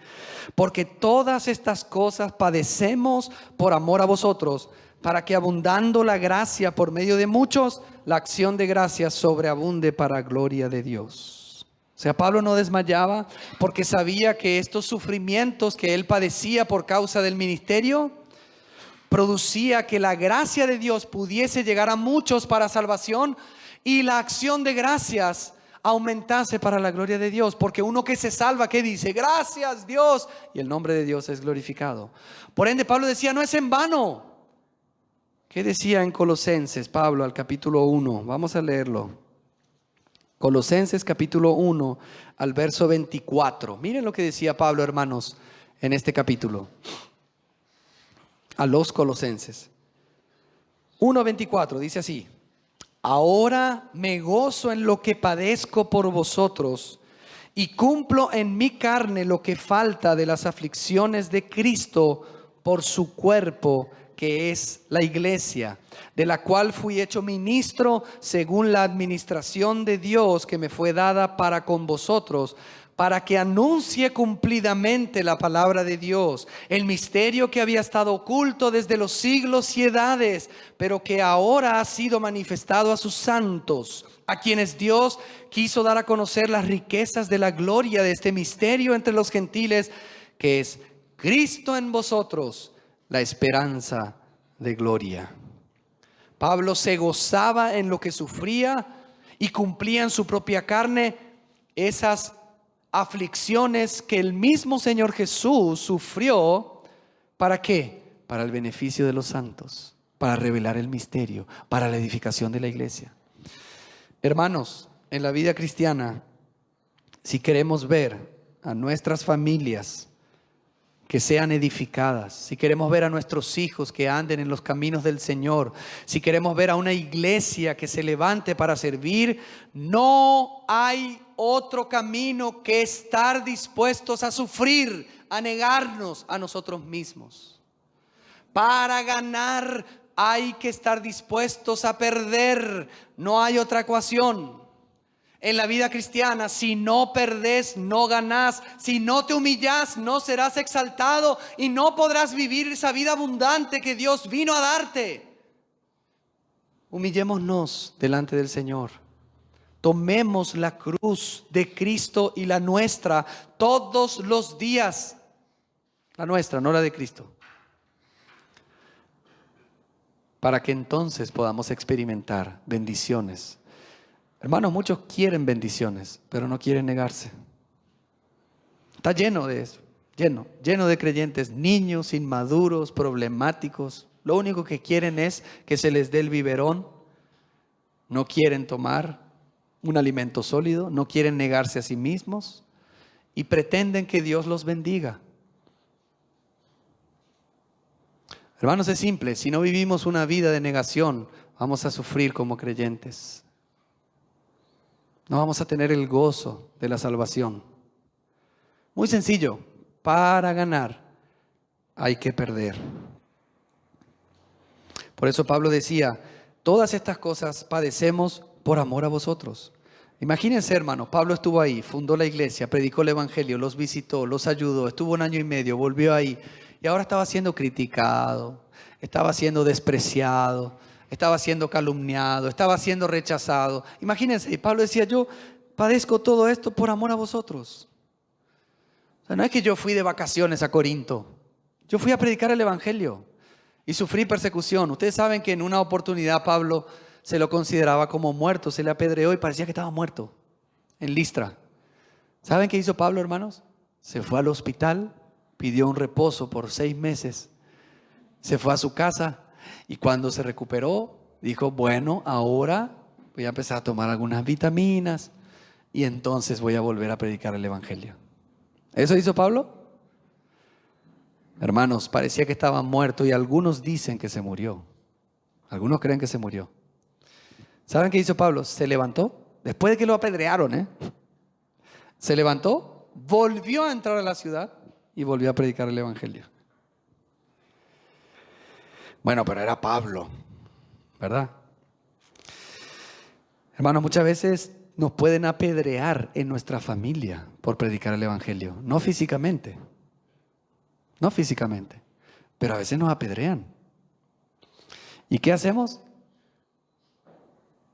Porque todas estas cosas padecemos por amor a vosotros, para que abundando la gracia por medio de muchos, la acción de gracia sobreabunde para gloria de Dios. O sea, Pablo no desmayaba porque sabía que estos sufrimientos que él padecía por causa del ministerio producía que la gracia de Dios pudiese llegar a muchos para salvación y la acción de gracias aumentase para la gloria de Dios. Porque uno que se salva, ¿qué dice? Gracias Dios. Y el nombre de Dios es glorificado. Por ende, Pablo decía, no es en vano. ¿Qué decía en Colosenses, Pablo, al capítulo 1? Vamos a leerlo. Colosenses capítulo 1, al verso 24. Miren lo que decía Pablo, hermanos, en este capítulo. A los Colosenses 1:24 dice así: ahora me gozo en lo que padezco por vosotros y cumplo en mi carne lo que falta de las aflicciones de Cristo por su cuerpo, que es la iglesia, de la cual fui hecho ministro según la administración de Dios que me fue dada para con vosotros, para que anuncie cumplidamente la palabra de Dios, el misterio que había estado oculto desde los siglos y edades, pero que ahora ha sido manifestado a sus santos, a quienes Dios quiso dar a conocer las riquezas de la gloria de este misterio entre los gentiles, que es Cristo en vosotros, la esperanza de gloria. Pablo se gozaba en lo que sufría y cumplía en su propia carne esas aflicciones que el mismo Señor Jesús sufrió. ¿Para qué? Para el beneficio de los santos, para revelar el misterio, para la edificación de la iglesia. Hermanos, en la vida cristiana, si queremos ver a nuestras familias que sean edificadas, si queremos ver a nuestros hijos que anden en los caminos del Señor, si queremos ver a una iglesia que se levante para servir, no hay otro camino que estar dispuestos a sufrir, a negarnos a nosotros mismos. Para ganar hay que estar dispuestos a perder, no hay otra ecuación. En la vida cristiana, si no perdés, no ganás. Si no te humillás, no serás exaltado y no podrás vivir esa vida abundante que Dios vino a darte. Humillémonos delante del Señor. Tomemos la cruz de Cristo y la nuestra todos los días. La nuestra, no la de Cristo. Para que entonces podamos experimentar bendiciones. Hermanos, muchos quieren bendiciones, pero no quieren negarse. Está lleno de eso, lleno de creyentes, niños, inmaduros, problemáticos. Lo único que quieren es que se les dé el biberón. No quieren tomar un alimento sólido, no quieren negarse a sí mismos y pretenden que Dios los bendiga. Hermanos, es simple, si no vivimos una vida de negación, vamos a sufrir como creyentes. No vamos a tener el gozo de la salvación. Muy sencillo, para ganar hay que perder. Por eso Pablo decía, todas estas cosas padecemos por amor a vosotros. Imagínense, hermanos, Pablo estuvo ahí, fundó la iglesia, predicó el evangelio, los visitó, los ayudó, estuvo 1 año y medio, volvió ahí y ahora estaba siendo criticado, estaba siendo despreciado, estaba siendo calumniado, estaba siendo rechazado. Imagínense, y Pablo decía, yo padezco todo esto por amor a vosotros. O sea, no es que yo fui de vacaciones a Corinto, yo fui a predicar el evangelio y sufrí persecución. Ustedes saben que en una oportunidad Pablo se lo consideraba como muerto, se le apedreó y parecía que estaba muerto en Listra. ¿Saben qué hizo Pablo, hermanos? Se fue al hospital, pidió un reposo por 6 meses, se fue a su casa y cuando se recuperó dijo, bueno, ahora voy a empezar a tomar algunas vitaminas y entonces voy a volver a predicar el evangelio. ¿Eso hizo Pablo? Hermanos, parecía que estaba muerto y algunos dicen que se murió. Algunos creen que se murió. ¿Saben qué hizo Pablo? Se levantó, después de que lo apedrearon, se levantó, volvió a entrar a la ciudad y volvió a predicar el evangelio. Bueno, pero era Pablo, ¿verdad? Hermanos, muchas veces nos pueden apedrear en nuestra familia por predicar el evangelio. No físicamente, pero a veces nos apedrean. ¿Y qué hacemos?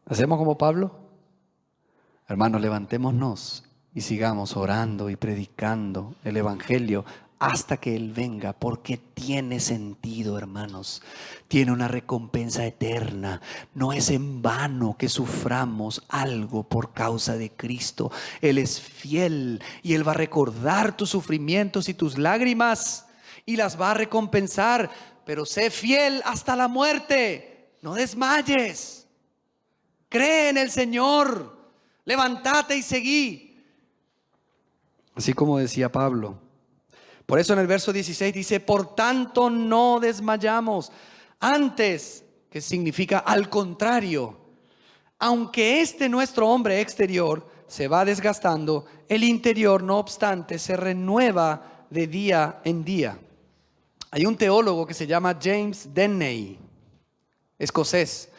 ¿Hacemos como Pablo? Hermanos, levantémonos y sigamos orando y predicando el evangelio hasta que Él venga, porque tiene sentido, hermanos. Tiene una recompensa eterna. No es en vano que suframos algo por causa de Cristo. Él es fiel y Él va a recordar tus sufrimientos y tus lágrimas y las va a recompensar. Pero sé fiel hasta la muerte. No desmayes. Cree en el Señor. Levántate y seguí. Así como decía Pablo. Por eso en el verso 16 dice, por tanto no desmayamos. Antes, que significa al contrario, aunque nuestro hombre exterior se va desgastando, el interior no obstante se renueva de día en día. Hay un teólogo que se llama James Denney, escocés.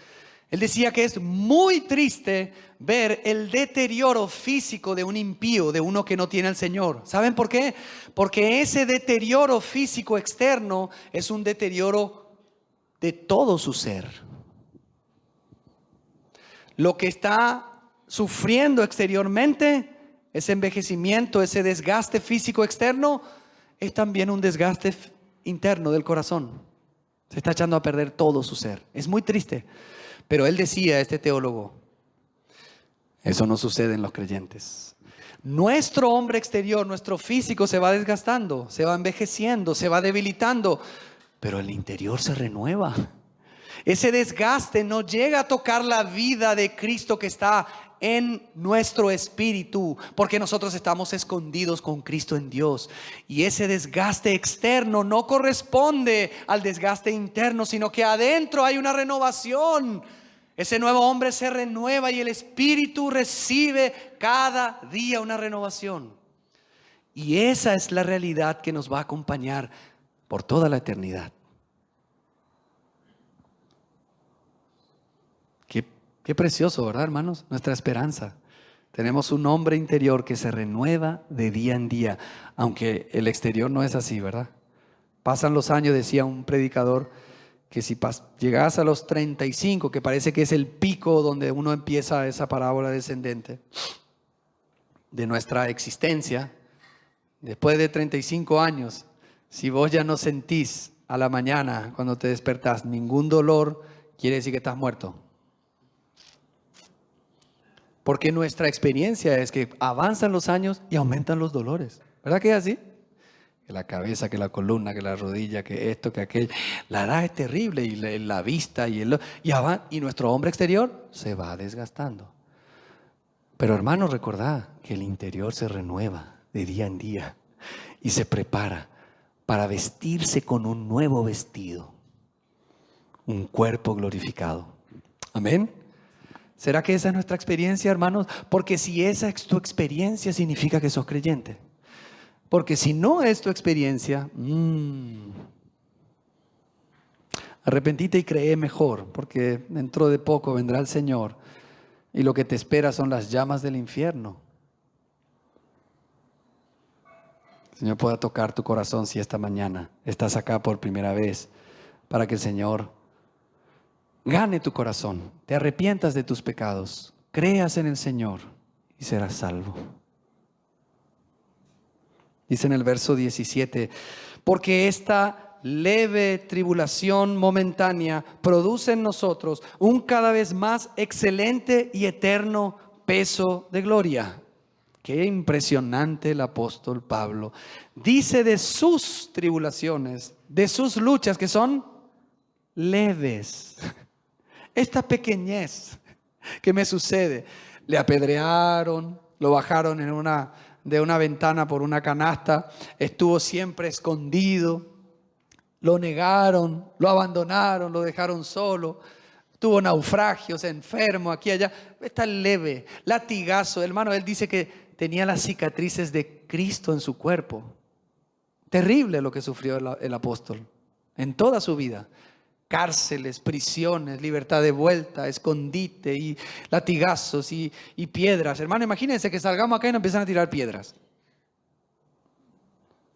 Él decía que es muy triste ver el deterioro físico de un impío, de uno que no tiene al Señor. ¿Saben por qué? Porque ese deterioro físico externo es un deterioro de todo su ser. Lo que está sufriendo exteriormente, ese envejecimiento, ese desgaste físico externo, es también un desgaste interno del corazón. Se está echando a perder todo su ser. Es muy triste. Pero él decía, este teólogo, eso no sucede en los creyentes. Nuestro hombre exterior, nuestro físico se va desgastando, se va envejeciendo, se va debilitando, pero el interior se renueva. Ese desgaste no llega a tocar la vida de Cristo que está en nuestro espíritu, porque nosotros estamos escondidos con Cristo en Dios. Y ese desgaste externo no corresponde al desgaste interno, sino que adentro hay una renovación. Ese nuevo hombre se renueva y el espíritu recibe cada día una renovación. Y esa es la realidad que nos va a acompañar por toda la eternidad. Qué precioso, ¿verdad, hermanos? Nuestra esperanza. Tenemos un hombre interior que se renueva de día en día, aunque el exterior no es así, ¿verdad? Pasan los años, decía un predicador, que si llegas a los 35, que parece que es el pico donde uno empieza esa parábola descendente de nuestra existencia, después de 35 años, si vos ya no sentís a la mañana cuando te despertás ningún dolor, quiere decir que estás muerto. Porque nuestra experiencia es que avanzan los años y aumentan los dolores. ¿Verdad que es así? Que la cabeza, que la columna, que la rodilla, que esto, que aquello. La edad es terrible y la vista y nuestro hombre exterior se va desgastando. Pero hermanos, recordad que el interior se renueva de día en día y se prepara para vestirse con un nuevo vestido, un cuerpo glorificado. Amén. ¿Será que esa es nuestra experiencia, hermanos? Porque si esa es tu experiencia, significa que sos creyente. Porque si no es tu experiencia, arrepentite y cree mejor, porque dentro de poco vendrá el Señor y lo que te espera son las llamas del infierno. El Señor pueda tocar tu corazón si esta mañana estás acá por primera vez, para que el Señor gane tu corazón, te arrepientas de tus pecados, creas en el Señor y serás salvo. Dice en el verso 17, porque esta leve tribulación momentánea produce en nosotros un cada vez más excelente y eterno peso de gloria. Qué impresionante el apóstol Pablo. Dice de sus tribulaciones, de sus luchas que son leves. Esta pequeñez que me sucede, le apedrearon, lo bajaron de una ventana por una canasta, estuvo siempre escondido, lo negaron, lo abandonaron, lo dejaron solo, tuvo naufragios, enfermo, aquí y allá. Está leve, latigazo, hermano, él dice que tenía las cicatrices de Cristo en su cuerpo. Terrible lo que sufrió el apóstol en toda su vida. Cárceles, prisiones, libertad de vuelta, escondite y latigazos y piedras. Hermano, imagínense que salgamos acá y nos empiezan a tirar piedras.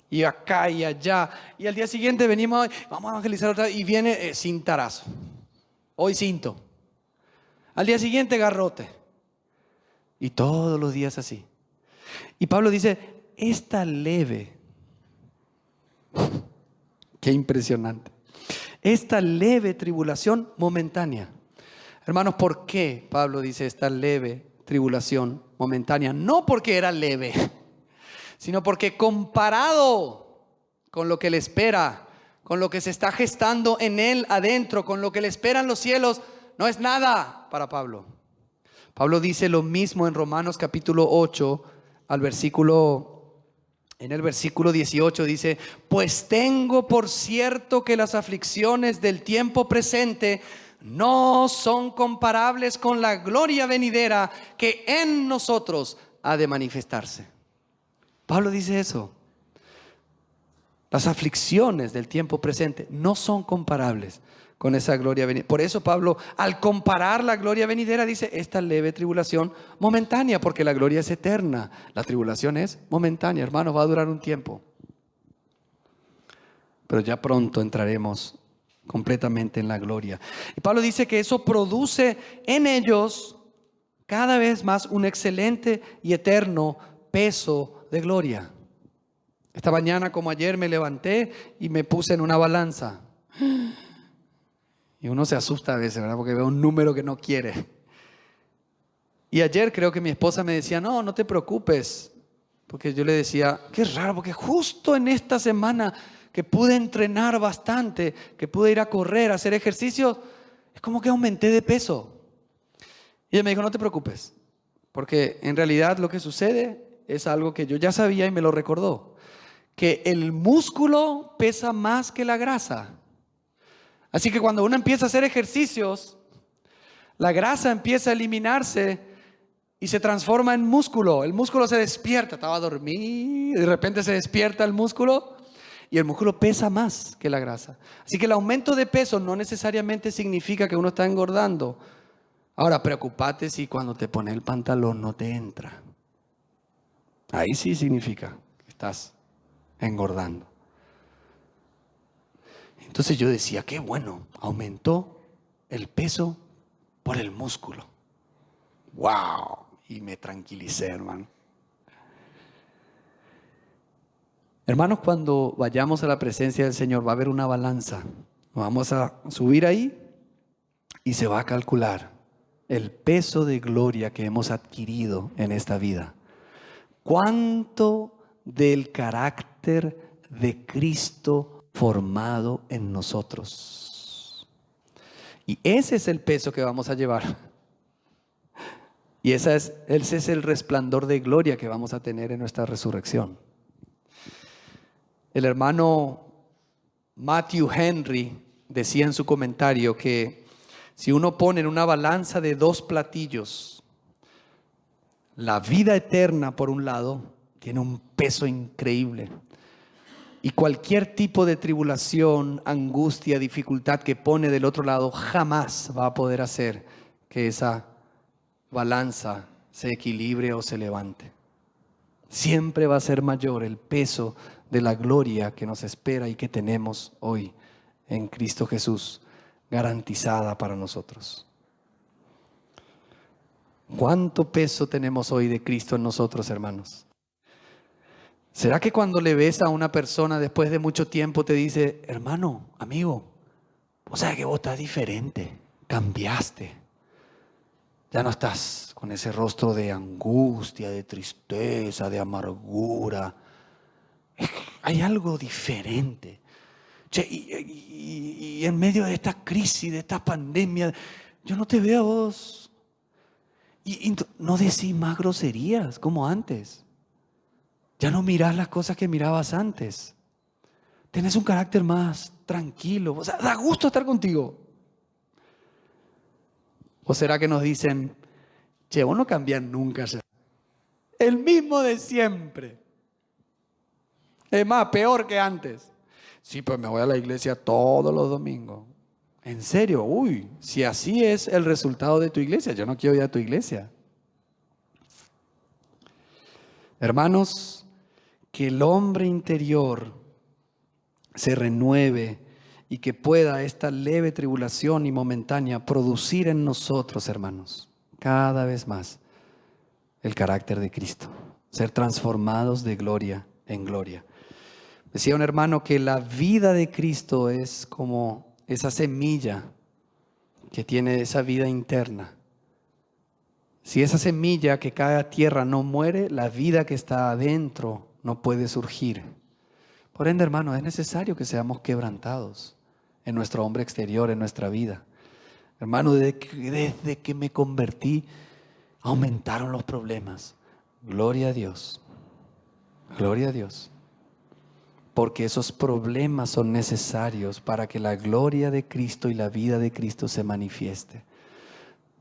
Y acá y allá. Y al día siguiente venimos, vamos a evangelizar otra vez y viene cintarazo. Hoy cinto. Al día siguiente garrote. Y todos los días así. Y Pablo dice, esta leve. Qué impresionante. Esta leve tribulación momentánea. Hermanos, ¿por qué Pablo dice esta leve tribulación momentánea? No porque era leve, sino porque comparado con lo que le espera, con lo que se está gestando en él adentro, con lo que le esperan los cielos, no es nada para Pablo. Pablo dice lo mismo en Romanos capítulo 8, en el versículo 18 dice, pues tengo por cierto que las aflicciones del tiempo presente no son comparables con la gloria venidera que en nosotros ha de manifestarse. Pablo dice eso. Las aflicciones del tiempo presente no son comparables con esa gloria venidera. Por eso Pablo, al comparar la gloria venidera, dice esta leve tribulación momentánea, porque la gloria es eterna. La tribulación es momentánea, hermanos, va a durar un tiempo. Pero ya pronto entraremos completamente en la gloria. Y Pablo dice que eso produce en ellos cada vez más un excelente y eterno peso de gloria. Esta mañana, como ayer, me levanté y me puse en una balanza. Y uno se asusta a veces, ¿verdad? Porque ve un número que no quiere. Y ayer creo que mi esposa me decía, no te preocupes. Porque yo le decía, qué raro, porque justo en esta semana que pude entrenar bastante, que pude ir a correr, a hacer ejercicio, es como que aumenté de peso. Y ella me dijo, no te preocupes. Porque en realidad lo que sucede es algo que yo ya sabía y me lo recordó. Que el músculo pesa más que la grasa. Así que cuando uno empieza a hacer ejercicios, la grasa empieza a eliminarse y se transforma en músculo. El músculo se despierta, estaba dormido y de repente se despierta el músculo y el músculo pesa más que la grasa. Así que el aumento de peso no necesariamente significa que uno está engordando. Ahora, preocupate si cuando te pones el pantalón no te entra. Ahí sí significa que estás engordando. Entonces yo decía, qué bueno, aumentó el peso por el músculo. ¡Wow! Y me tranquilicé, hermano. Hermanos, cuando vayamos a la presencia del Señor va a haber una balanza. Nos vamos a subir ahí y se va a calcular el peso de gloria que hemos adquirido en esta vida. ¿Cuánto del carácter de Cristo formado en nosotros? Y ese es el peso que vamos a llevar. Y ese es el resplandor de gloria que vamos a tener en nuestra resurrección. El hermano Matthew Henry decía en su comentario que si uno pone en una balanza de dos platillos, la vida eterna por un lado tiene un peso increíble. Y cualquier tipo de tribulación, angustia, dificultad que pone del otro lado jamás va a poder hacer que esa balanza se equilibre o se levante. Siempre va a ser mayor el peso de la gloria que nos espera y que tenemos hoy en Cristo Jesús, garantizada para nosotros. ¿Cuánto peso tenemos hoy de Cristo en nosotros, hermanos? ¿Será que cuando le ves a una persona después de mucho tiempo te dice, hermano, amigo, vos sabés que vos estás diferente, cambiaste? Ya no estás con ese rostro de angustia, de tristeza, de amargura. Hay algo diferente. Che, y en medio de esta crisis, de esta pandemia, yo no te veo a vos. Y no decís más groserías como antes. Ya no mirás las cosas que mirabas antes. Tenés un carácter más tranquilo. O sea, da gusto estar contigo. ¿O será que nos dicen, che, vos no cambiás nunca ya? El mismo de siempre. Es más, peor que antes. Sí, pues me voy a la iglesia todos los domingos. ¿En serio? Uy, si así es el resultado de tu iglesia, yo no quiero ir a tu iglesia. Hermanos, que el hombre interior se renueve y que pueda esta leve tribulación y momentánea producir en nosotros, hermanos, cada vez más el carácter de Cristo, ser transformados de gloria en gloria. Decía un hermano que la vida de Cristo es como esa semilla que tiene esa vida interna. Si esa semilla que cae a tierra no muere, la vida que está adentro no puede surgir. Por ende, hermano, es necesario que seamos quebrantados en nuestro hombre exterior, en nuestra vida. Hermano, desde que me convertí, aumentaron los problemas. Gloria a Dios. Gloria a Dios. Porque esos problemas son necesarios para que la gloria de Cristo y la vida de Cristo se manifieste.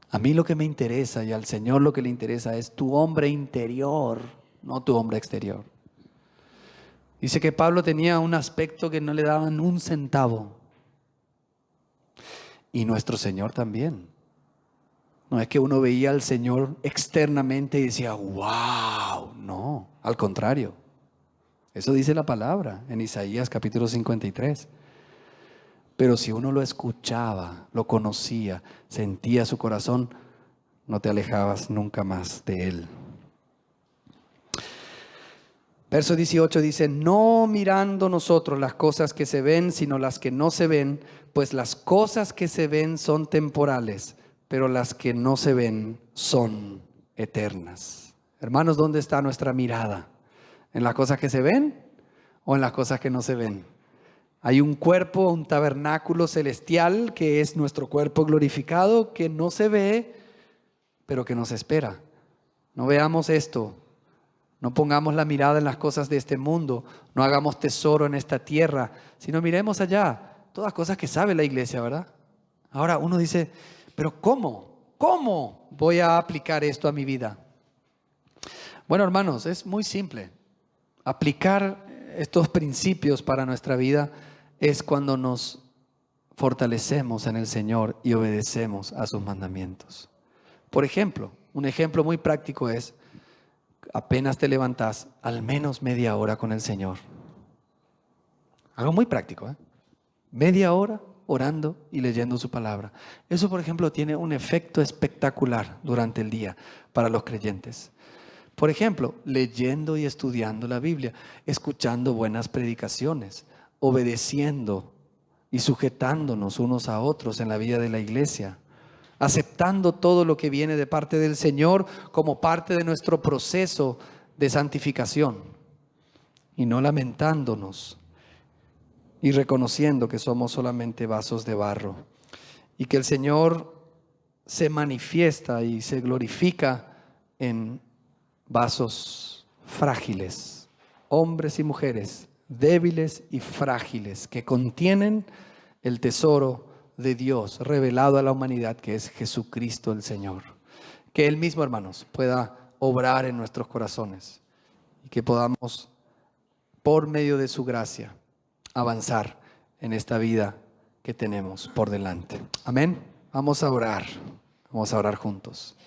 A mí lo que me interesa y al Señor lo que le interesa es tu hombre interior, no tu hombre exterior. Dice que Pablo tenía un aspecto que no le daban un centavo. Y nuestro Señor también. No es que uno veía al Señor externamente y decía, wow, no, al contrario. Eso dice la palabra en Isaías capítulo 53. Pero si uno lo escuchaba, lo conocía, sentía su corazón, no te alejabas nunca más de Él. Verso 18 dice, no mirando nosotros las cosas que se ven, sino las que no se ven, pues las cosas que se ven son temporales, pero las que no se ven son eternas. Hermanos, ¿dónde está nuestra mirada? ¿En las cosas que se ven o en las cosas que no se ven? Hay un cuerpo, un tabernáculo celestial que es nuestro cuerpo glorificado, que no se ve, pero que nos espera. No veamos esto. No pongamos la mirada en las cosas de este mundo, no hagamos tesoro en esta tierra, sino miremos allá, todas cosas que sabe la iglesia, ¿verdad? Ahora uno dice, pero ¿cómo? ¿Cómo voy a aplicar esto a mi vida? Bueno, hermanos, es muy simple. Aplicar estos principios para nuestra vida es cuando nos fortalecemos en el Señor y obedecemos a sus mandamientos. Por ejemplo, un ejemplo muy práctico es, apenas te levantás, al menos media hora con el Señor. Algo muy práctico, ¿eh? media hora orando y leyendo su palabra. Eso, por ejemplo, tiene un efecto espectacular durante el día para los creyentes. Por ejemplo, leyendo y estudiando la Biblia, escuchando buenas predicaciones, obedeciendo y sujetándonos unos a otros en la vida de la iglesia, aceptando todo lo que viene de parte del Señor como parte de nuestro proceso de santificación y no lamentándonos y reconociendo que somos solamente vasos de barro y que el Señor se manifiesta y se glorifica en vasos frágiles, hombres y mujeres débiles y frágiles que contienen el tesoro de Dios revelado a la humanidad, que es Jesucristo el Señor. Que Él mismo, hermanos, pueda obrar en nuestros corazones y que podamos, por medio de su gracia, avanzar en esta vida que tenemos por delante. Amén. Vamos a orar juntos.